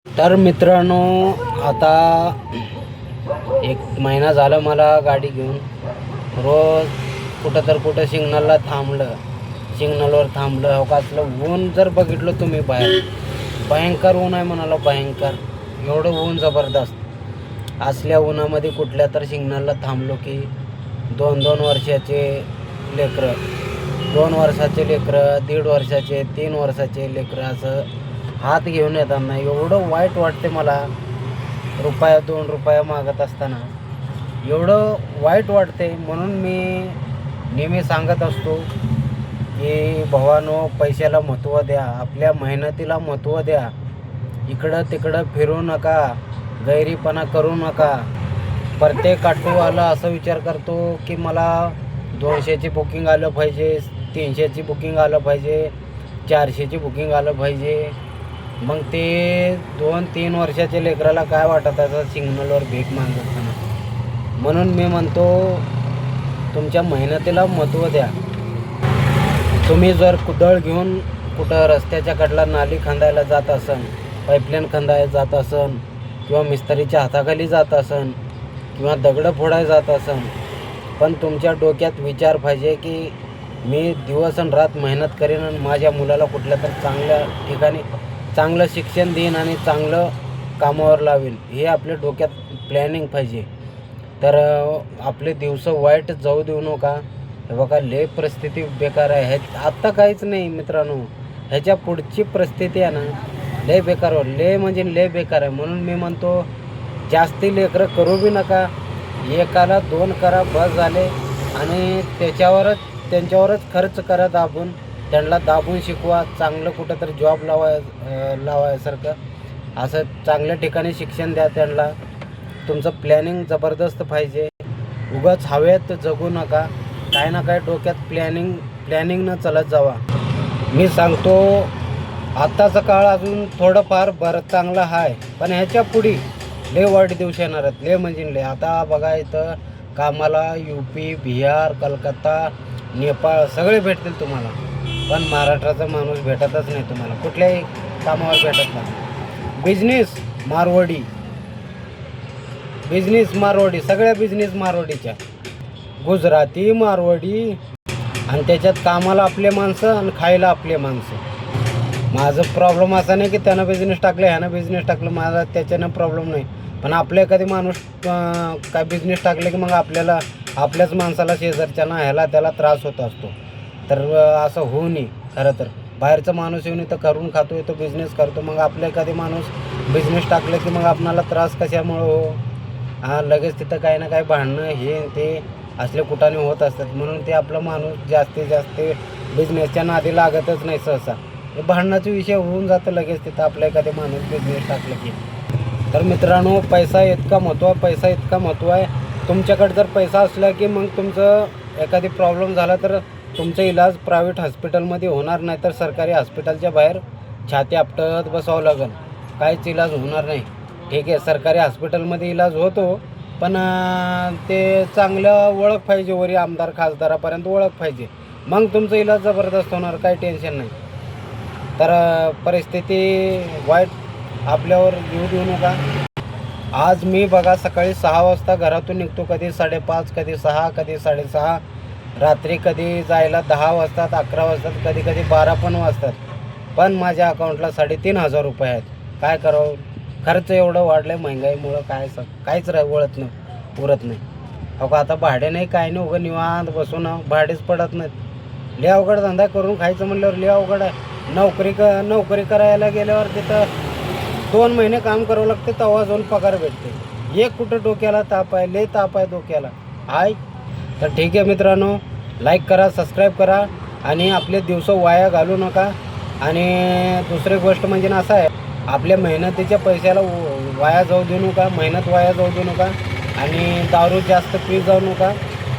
तर मित्रांनो, आता एक महिना झाला मला गाडी घेऊन. रोज कुठं सिग्नलवर थांबलं हो का. असलं ऊन जर बघितलं तुम्ही बाहेर, भयंकर ऊन आहे म्हणाला, भयंकर. एवढं ऊन जबरदस्त. असल्या उन्हामध्ये कुठल्या तर सिग्नलला थांबलो की 2-2 वर्षाचे लेकरं, 2 वर्षाचे लेकरं, 1.5 वर्षाचे, 3 वर्षाचे लेकरं असं हात घेऊन येताना एवढं वाईट वाटते मला. रुपया 2 रुपया मागत असताना एवढं वाईट वाटते. म्हणून मी नेहमी सांगत असतो की भावानो, पैशाला महत्त्व द्या, आपल्या मेहनतीला महत्त्व द्या. इकडं तिकडं फिरू नका, गैरीपणा करू नका. प्रत्येक ऑटोवाला असं विचार करतो की मला 200ची बुकिंग आलं पाहिजे, 300ची बुकिंग आलं पाहिजे, 400ची बुकिंग आलं पाहिजे. मग ते 2-3 वर्षाच्या लेकराला काय वाटत असं सिग्नलवर भीक मागत असताना. म्हणून मी म्हणतो, तुमच्या मेहनतीला महत्त्व द्या. तुम्ही जर कुदळ घेऊन कुठं रस्त्याच्या कडेला नाली खंदायला जात असन, पाईपलाईन खंदायला जात असन, किंवा मिस्त्रीच्या हाताखाली जात असन, किंवा दगडं फोडायला जात असन, पण तुमच्या डोक्यात विचार पाहिजे की मी दिवस आणि रात मेहनत करेन आणि माझ्या मुलाला कुठल्या तर चांगल्या ठिकाणी चांगलं शिक्षण देईन आणि चांगलं कामावर लावेल, हे आपल्या डोक्यात प्लॅनिंग पाहिजे. तर आपले दिवस वाईट जाऊ देऊ नका. हे बघा, लय परिस्थिती बेकार आहे. आत्ता काहीच नाही मित्रांनो, ह्याच्या पुढची परिस्थिती आहे ना, लय बेकार हो, लय म्हणजे लय बेकार आहे. म्हणून मी म्हणतो, जास्ती लेकरं करू बी नका, एकाला 2 करा बस झाले. आणि त्यांच्यावरच खर्च करा दाबून, त्यांना दाबून शिकवा. चांगलं कुठं तर जॉब लावायसारखं असं चांगल्या ठिकाणी शिक्षण द्या त्यांना. तुमचं प्लॅनिंग जबरदस्त पाहिजे. उगाच हवेत जगू नका. काय ना काय डोक्यात प्लॅनिंगनं चालत जावा. मी सांगतो, आत्ताचा काळ अजून थोडंफार बरं चांगलं आहे, पण ह्याच्या पुढे लय वाईट दिवस येणार आहेत, लय म्हणजे लय. आता बघा, इथं कामाला UP, बिहार, कलकत्ता, नेपाळ सगळे भेटतील तुम्हाला, पण महाराष्ट्राचा माणूस भेटतच नाही तुम्हाला, कुठल्याही कामावर भेटत नाही. बिझनेस मारवाडी, सगळ्या बिझनेस मारवाडीच्या, गुजराती, मारवाडी, आणि त्याच्यात कामाला आपले माणसं आणि खायला आपले माणसं. माझं प्रॉब्लेम असा नाही की त्यानं बिझनेस टाकलं, ह्यानं बिझनेस टाकलं, माझा त्याच्यानं प्रॉब्लेम नाही. पण आपलं एखादी माणूस काय बिझनेस टाकले की मग आपल्याच माणसाला, शेजारच्याला, ह्याला त्याला त्रास होत असतो. तर असं होऊ नये. खरं तर बाहेरचा माणूस येऊन इथं करून खातो, इथं बिझनेस करतो, मग आपलं एखादी माणूस बिझनेस टाकलं की मग आपणाला त्रास कशामुळं हो. लगेच तिथं काही ना काही भांडणं हे ते असले कुठाने होत असतात. म्हणून ते आपलं माणूस जास्तीत जास्त बिझनेसच्या नादी लागतच नाही सहसा. हे भांडणाचा विषय होऊन जातं लगेच तिथं आपलं एखादे माणूस बिझनेस टाकलं की. तर मित्रांनो, पैसा इतका महत्त्व आहे. तुमच्याकडे जर पैसा असला की मग तुमचं एखादी प्रॉब्लेम झाला तर तुमचा इलाज प्रायव्हेट हॉस्पिटलमध्ये होणार नाही, तर सरकारी हॉस्पिटलच्या बाहेर छाती आपटत बसावं लागेल. काहीच इलाज होणार नाही. ठीक आहे, सरकारी हॉस्पिटलमध्ये इलाज होतो, पण ते चांगलं ओळख पाहिजे, वरी आमदार खासदारापर्यंत ओळख पाहिजे, मग तुमचा इलाज जबरदस्त होणार, काही टेन्शन नाही. तर परिस्थिती वाईट आपल्यावर येऊ देऊ नका. आज मी बघा, सकाळी 6 वाजता घरातून निघतो, कधी 5:30, कधी 6, कधी 6:30, रात्री कधी जायला 10 वाजतात, 11 वाजतात, कधी 12 पण वाजतात. पण माझ्या अकाउंटला 3,500 रुपये आहेत. काय करावं, खर्च एवढं वाढलं आहे महंगाईमुळं, काहीच उरत नाही. हो का, आता भाडे नाही, काय नाही, उगं निवांत बसून भाडेच पडत नाहीत. लय अवघड धंदा करून खायचं म्हणल्यावर लय अवघड आहे. नोकरी करायला गेल्यावर तिथं 2 महिने काम करावं लागते, तेव्हा जाऊन पगार भेटते. एक कुठं डोक्याला ताप आहे, लय ताप आहे डोक्याला. तर ठीक आहे मित्रांनो, लाईक करा, सबस्क्राईब करा, आणि आपले दिवस वाया घालू नका. आणि दुसरी गोष्ट म्हणजे असं आहे, आपल्या मेहनतीच्या पैशाला वाया जाऊ देऊ नका, मेहनत वाया जाऊ देऊ नका. आणि दारू जास्त पी जाऊ नका.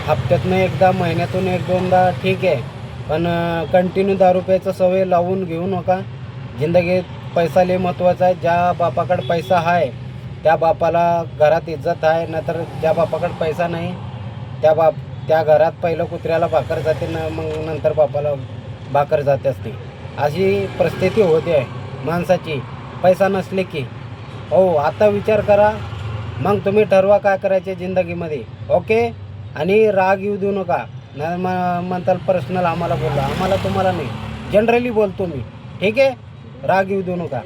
हप्त्यातून एकदा, महिन्यातून 1-2दा ठीक आहे, पण कंटिन्यू दारू प्यायचं सवय लावून घेऊ नका. जिंदगीत पैसा लय महत्त्वाचा आहे. ज्या बापाकडे पैसा आहे त्या बापाला घरात इज्जत आहे, नाहीतर ज्या बापाकडे पैसा नाही त्या घरात पहिलं कुत्र्याला भाकर जाते ना, मग नंतर बापाला भाकर जाते असते. अशी परिस्थिती होते आहे माणसाची पैसा नसले की. हो आता विचार करा, मग तुम्ही ठरवा काय करायचे जिंदगीमध्ये. ओके. आणि राग येऊ देऊ नका. नाही म्हणताल पर्सनल आम्हाला बोलला, आम्हाला तुम्हाला नाही, जनरली बोलतो मी. ठीक आहे, राग येऊ देऊ नका.